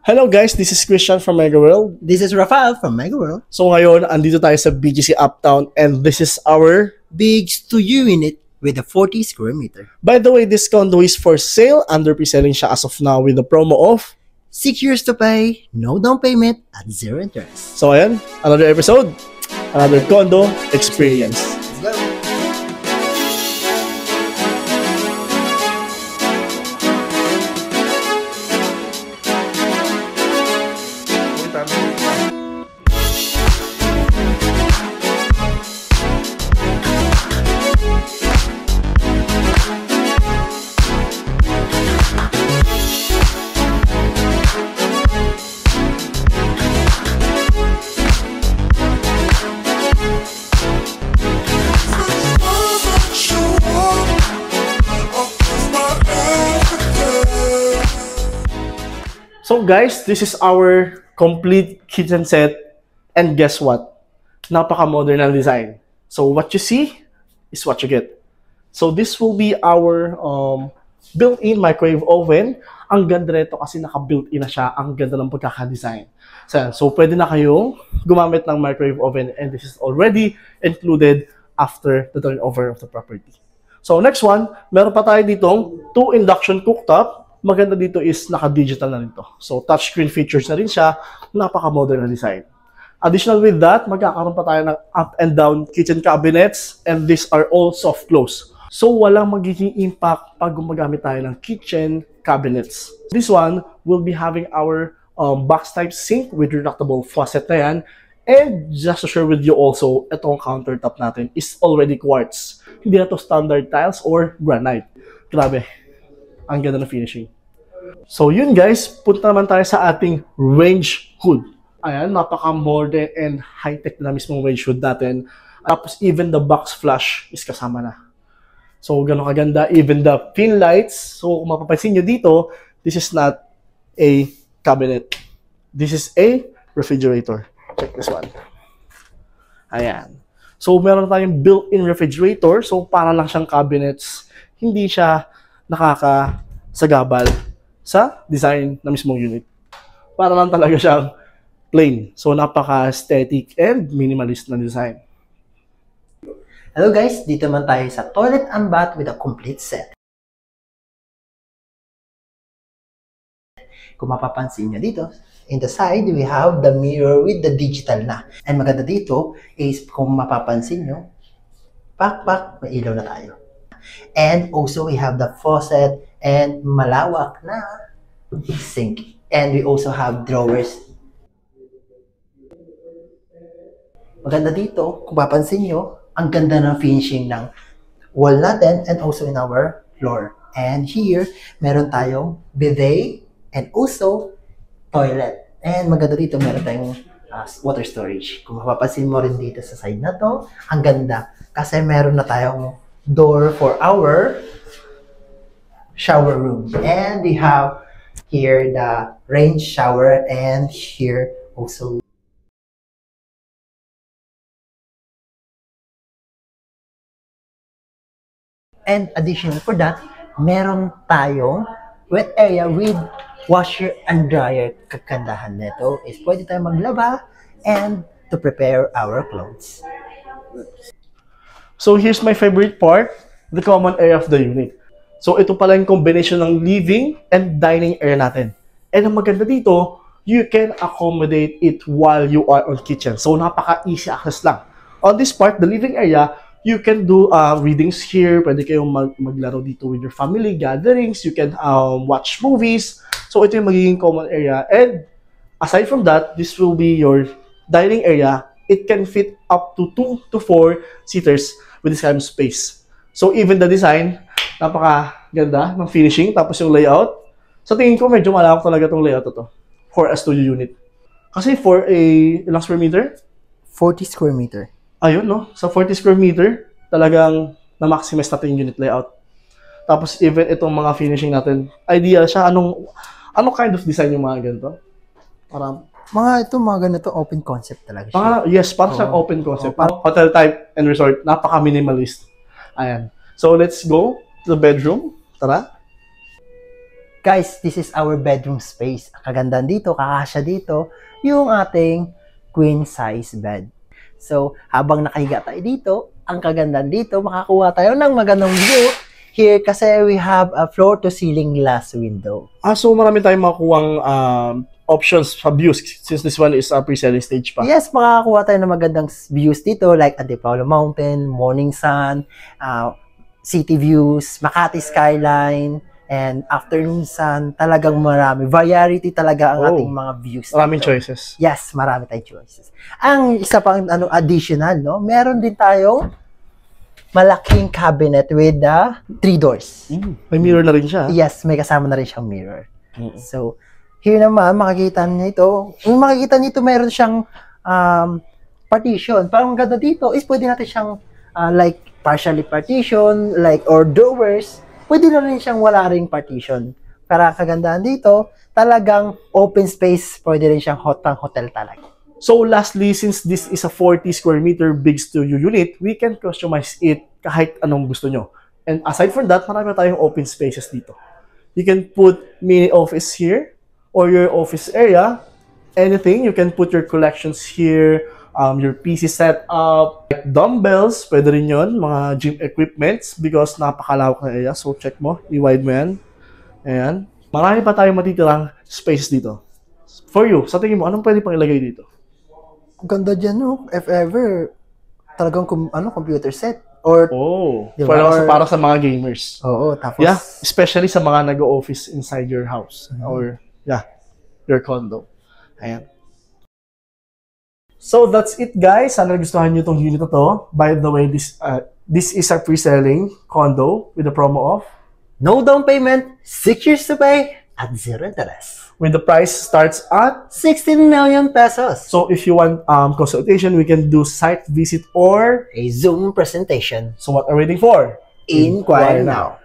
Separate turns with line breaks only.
Hello guys, this is Christian from Mega World.
This is Rafael from Mega World.
So ngayon, andito tayo sa BGC Uptown and this is our...
Big studio unit with a 40 square meter.
By the way, this condo is for sale. Under pre-selling siya as of now with a promo of
6 years to pay, no down payment, at zero interest.
So ayan, another episode, another condo experience.
Let's go!
So guys, this is our complete kitchen set and guess what? Napaka-modern ang design. So what you see is what you get. So this will be our built-in microwave oven. Ang ganda nito kasi naka-built-in na siya. Ang ganda ng pagkaka-design. So pwede na kayong gumamit ng microwave oven and this is already included after the turnover of the property. So next one, meron pa tayo ditong 2 induction cooktop. Maganda dito is naka-digital na rin to. So touchscreen features na rin siya. Napaka-modern na design. Additional with that, magkakaroon pa tayo ng up and down kitchen cabinets and these are all soft close. So walang magiging impact pag gumagamit tayo ng kitchen cabinets. This one will be having our box type sink with retractable faucet na yan. And just to share with you also, itong countertop natin is already quartz. Hindi na to standard tiles or granite. Grabe. Ang ganda na finishing. So yun guys, punta naman tayo sa ating range hood. Ayan, napaka-modern and high-tech na mismong range hood natin. Tapos even the box flush is kasama na. So gano'ng kaganda, even the pin lights. So kung mapapansin nyo dito, this is not a cabinet. This is a refrigerator. Check this one. Ayan. So meron tayong built-in refrigerator. So para lang siyang cabinets. Hindi siya nakakasagabal sa design na mismong unit. Para lang talaga siyang plain. So, napaka-aesthetic and minimalist na design.
Hello guys, dito man tayo sa toilet and bath with a complete set. Kung mapapansin nyo dito, in the side, we have the mirror with the digital na. And maganda dito is, kung mapapansin nyo, pak, may ilaw na tayo. And also, we have the faucet and malawak na sink. And we also have drawers. Maganda dito, kung papansin nyo, ang ganda ng finishing ng wall natin and also in our floor. And here, meron tayong bidet and also toilet. And maganda dito, meron tayong water storage. Kung mapapansin mo rin dito sa side na to, ang ganda. Kasi meron na tayong door for our shower room. And we have here the rain shower and here also. And additional for that, meron tayong wet area with washer and dryer. Kagandahan nito is pwede tayong maglaba and to prepare our clothes.
So here's my favorite part, the common area of the unit. So ito pala yung combination ng living and dining area natin. And ang maganda dito, you can accommodate it while you are on kitchen. So napaka-easy access lang. On this part, the living area, you can do readings here. Pwede kayong maglaro dito with your family, gatherings. You can watch movies. So ito yung magiging common area. And aside from that, this will be your dining area. It can fit up to 2 to 4 seaters with this kind of space. So even the design, napaka-ganda ng finishing. Tapos yung layout. Sa tingin ko, medyo malawak talaga itong layout ito for a studio unit. Kasi for a ilang square meter?
40 square meter.
Ayun, no? Sa 40 square meter, talagang na-maximize natin yung unit layout. Tapos even itong mga finishing natin, ideal siya. Anong kind of design yung mga ganito? Parang
Mga ganito open concept talaga siya.
Yes, parang siyang open concept. Parang hotel type and resort. Napaka-minimalist. Ayan. So, let's go to the bedroom. Tara.
Guys, this is our bedroom space. Ang kagandahan dito, kakasya dito, yung ating queen size bed. So, habang nakahiga tayo dito, ang kagandahan dito, makakuha tayo ng magandang view here kasi we have a floor-to-ceiling glass window.
So marami tayong makukuhang options sa views since this one is a pre-selling stage pa.
Yes, makakakuha tayo ng magandang views dito like Antipolo Mountain, Morning Sun, city views, Makati skyline, and afternoon sun. Talagang marami. Variety talaga ang ating mga views.
Maraming
dito.
choices.
Yes, marami tayong choices. Ang isa pang additional, no? Meron din tayong malaking cabinet with 3 doors.
May mirror na rin siya.
Yes, may kasama na rin siyang mirror. So, here naman, makikita niyo ito. Kung makikita niyo ito, meron siyang partition. Parang ganda dito is pwede natin siyang like partially partition, like or drawers. Pwede na rin siyang wala ring partition. Para kagandahan dito, talagang open space, pwede rin siyang hotel talaga.
So lastly, since this is a 40 square meter big studio unit, we can customize it kahit anong gusto nyo. And aside from that, marami tayong open spaces dito. You can put mini office here, or your office area, anything. You can put your collections here, your PC setup, like dumbbells, pwede rin yun, mga gym equipments, because napakalawak na area. So check mo, i-wide mo yan. Ayan. Marami pa tayong matitirang space dito. For you, sa tingin mo, anong pwede pang ilagay dito?
Ang ganda dyan, no? If ever, talagang computer set. Or,
diba? Para sa mga gamers.
Oo, tapos...
Yeah, especially sa mga nag-office inside your house. Or, your condo. Ayan. So, that's it, guys. Sana nagustuhan nyo itong unit na to. By the way, this is a pre-selling condo with a promo of
no down payment, 6 years to pay, at 0 interest.
When the price starts at
16 million pesos.
So, if you want consultation, we can do site visit or
a Zoom presentation.
So, what are we waiting for?
Inquire now.